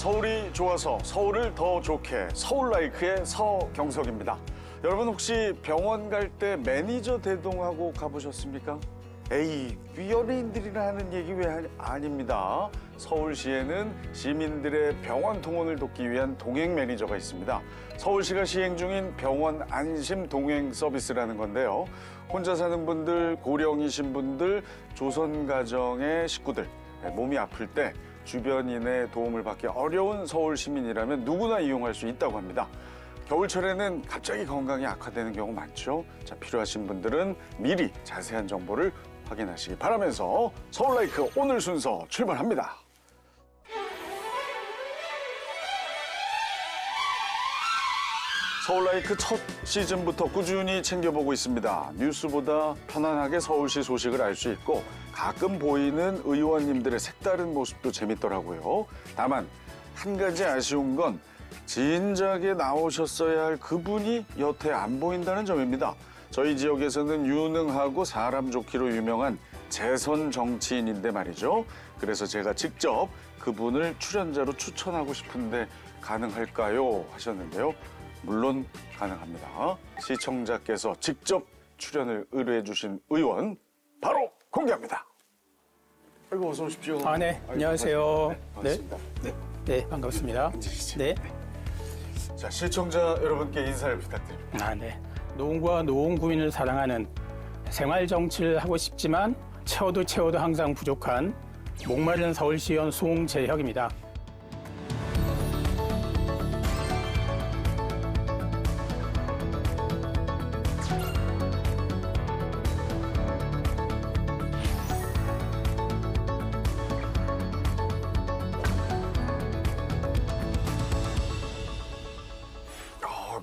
서울이 좋아서 서울을 더 좋게 서울라이크의 서경석입니다. 여러분 혹시 병원 갈 때 매니저 대동하고 가보셨습니까? 에이, 연예인들이나 하는 얘기 왜 아닙니다. 서울시에는 시민들의 병원 통원을 돕기 위한 동행 매니저가 있습니다. 서울시가 시행 중인 병원 안심 동행 서비스라는 건데요. 혼자 사는 분들, 고령이신 분들, 조선가정의 식구들, 몸이 아플 때 주변인의 도움을 받기 어려운 서울 시민이라면 누구나 이용할 수 있다고 합니다. 겨울철에는 갑자기 건강이 악화되는 경우 많죠. 자, 필요하신 분들은 미리 자세한 정보를 확인하시기 바라면서 서울라이크 오늘 순서 출발합니다. 서울라이크 첫 시즌부터 꾸준히 챙겨보고 있습니다. 뉴스보다 편안하게 서울시 소식을 알 수 있고 가끔 보이는 의원님들의 색다른 모습도 재밌더라고요. 다만 한 가지 아쉬운 건 진작에 나오셨어야 할 그분이 여태 안 보인다는 점입니다. 저희 지역에서는 유능하고 사람 좋기로 유명한 재선 정치인인데 말이죠. 그래서 제가 직접 그분을 출연자로 추천하고 싶은데 가능할까요? 하셨는데요. 물론 가능합니다. 시청자께서 직접 출연을 의뢰해 주신 의원 바로 공개합니다. 아이고, 어서 오십시오. 네. 안녕하세요. 네, 반갑습니다. 네, 반갑습니다. 네. 자, 시청자 여러분께 인사를 부탁드립니다. 네. 노원과 노원구민을 사랑하는 생활 정치를 하고 싶지만 채워도 항상 부족한 목마른 서울시의원 송재혁입니다.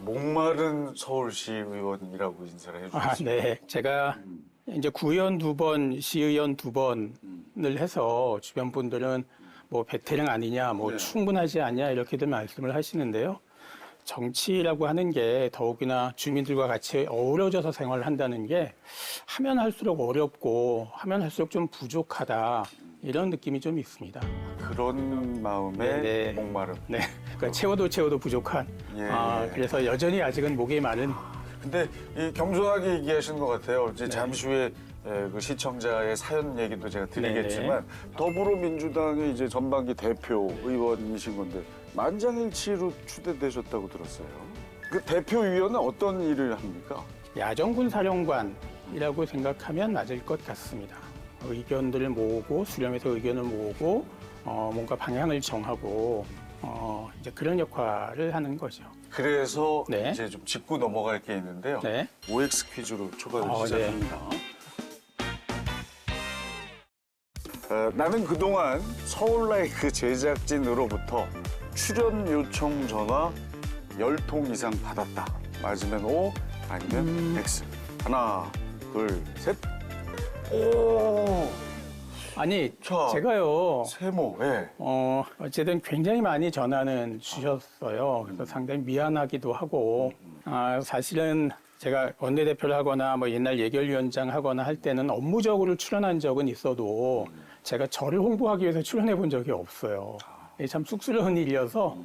목마른 서울시 의원이라고 인사를 해주셨습니다. 네. 제가 이제 구의원 2번, 시의원 2번을 해서 주변 분들은 뭐 베테랑 아니냐, 뭐 네. 충분하지 않냐 이렇게들 말씀을 하시는데요. 정치라고 하는 게 더욱이나 주민들과 같이 어우러져서 생활을 한다는 게 하면 할수록 어렵고 하면 할수록 좀 부족하다 이런 느낌이 좀 있습니다. 그런 마음에 네. 목마름. 네. 그러니까 채워도 부족한. 예. 그래서 여전히 아직은 목이 마른. 근데 이 겸손하게 얘기하시는 것 같아요. 이제 잠시 후에 그 시청자의 사연 얘기도 제가 드리겠지만 더불어민주당의 이제 전반기 대표 의원이신 건데 만장일치로 추대되셨다고 들었어요. 그 대표위원은 어떤 일을 합니까? 야전군 사령관이라고 생각하면 맞을 것 같습니다. 의견들을 모으고 수렴해서 의견을 모으고 뭔가 방향을 정하고 이제 그런 역할을 하는 거죠. 그래서 네. 이제 좀 짚고 넘어갈 게 있는데요. 네. OX 퀴즈로 초반을 네. 시작합니다. 나는 그동안 서울라이크 제작진으로부터 출연 요청 전화 10통 이상 받았다. 맞으면 O, 아니면 X. 하나, 둘, 셋. 오! 아니, 자, 제가요, 세모, 예. 어쨌든 굉장히 많이 전화는 주셨어요. 그래서 상당히 미안하기도 하고, 사실은 제가 원내대표를 하거나 뭐 옛날 예결위원장 하거나 할 때는 업무적으로 출연한 적은 있어도 제가 저를 홍보하기 위해서 출연해 본 적이 없어요. 이게 참 쑥스러운 일이어서,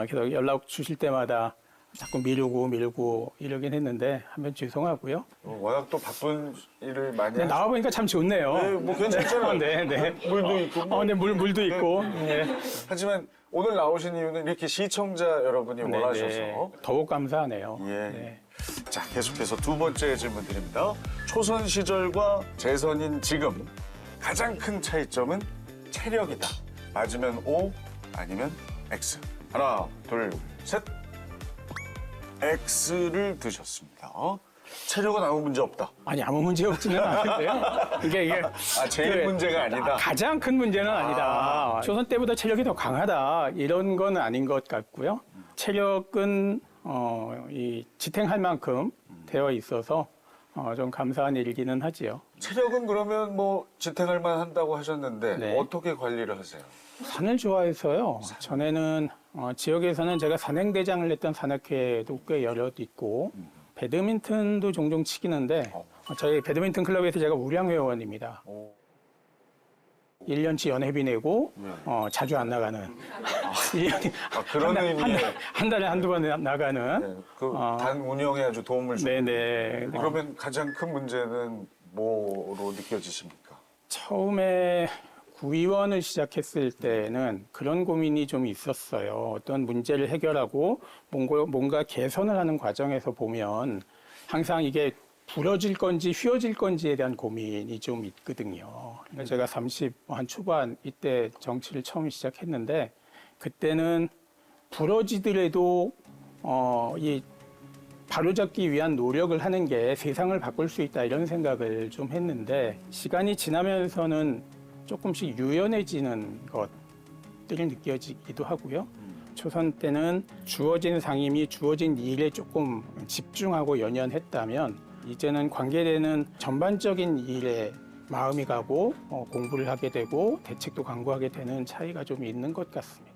계속 연락 주실 때마다 자꾸 미루고 이러긴 했는데 한번 죄송하고요. 워낙 또 바쁜 일을 많이 네, 나와보니까 참 좋네요. 네, 뭐 괜찮잖아요. 네. 물도 있고. 뭐. 네, 물도 있고. 네. 하지만 오늘 나오신 이유는 이렇게 시청자 여러분이 원하셔서. 더욱 감사하네요. 예. 네. 자, 계속해서 두 번째 질문 드립니다. 초선 시절과 재선인 지금 가장 큰 차이점은 체력이다. 맞으면 O, 아니면 X. 하나, 둘, 셋. X를 드셨습니다. 체력은 아무 문제 없다. 아니, 아무 문제 없지는 않은데요. 이게 제일 문제가 아니다. 가장 큰 문제는 아니다. 조선 때보다 체력이 더 강하다. 이런 건 아닌 것 같고요. 체력은 이 지탱할 만큼 되어 있어서 좀 감사한 일이기는 하지요. 체력은 그러면 뭐 지탱할 만 한다고 하셨는데 네. 어떻게 관리를 하세요? 산을 좋아해서요. 전에는 지역에서는 제가 산행대장을 했던 산악회도 꽤 여럿 있고 배드민턴도 종종 치기는데 저희 배드민턴 클럽에서 제가 우량회원입니다. 1년치 연회비 내고 자주 안 나가는 1년이 그런 의미의 한 달에 한두 번 나가는. 네, 단 운영에 아주 도움을 줍니다. 네네. 그러면 가장 큰 문제는 뭐로 느껴지십니까? 처음에 구의원을 시작했을 때는 그런 고민이 좀 있었어요. 어떤 문제를 해결하고 뭔가 개선을 하는 과정에서 보면 항상 이게 부러질 건지 휘어질 건지에 대한 고민이 좀 있거든요. 그러니까 제가 30 한 초반 이때 정치를 처음 시작했는데 그때는 부러지더라도 이 바로잡기 위한 노력을 하는 게 세상을 바꿀 수 있다 이런 생각을 좀 했는데 시간이 지나면서는 조금씩 유연해지는 것들이 느껴지기도 하고요. 초선 때는 주어진 상임이 주어진 일에 조금 집중하고 연연했다면 이제는 관계되는 전반적인 일에 마음이 가고 공부를 하게 되고 대책도 강구하게 되는 차이가 좀 있는 것 같습니다.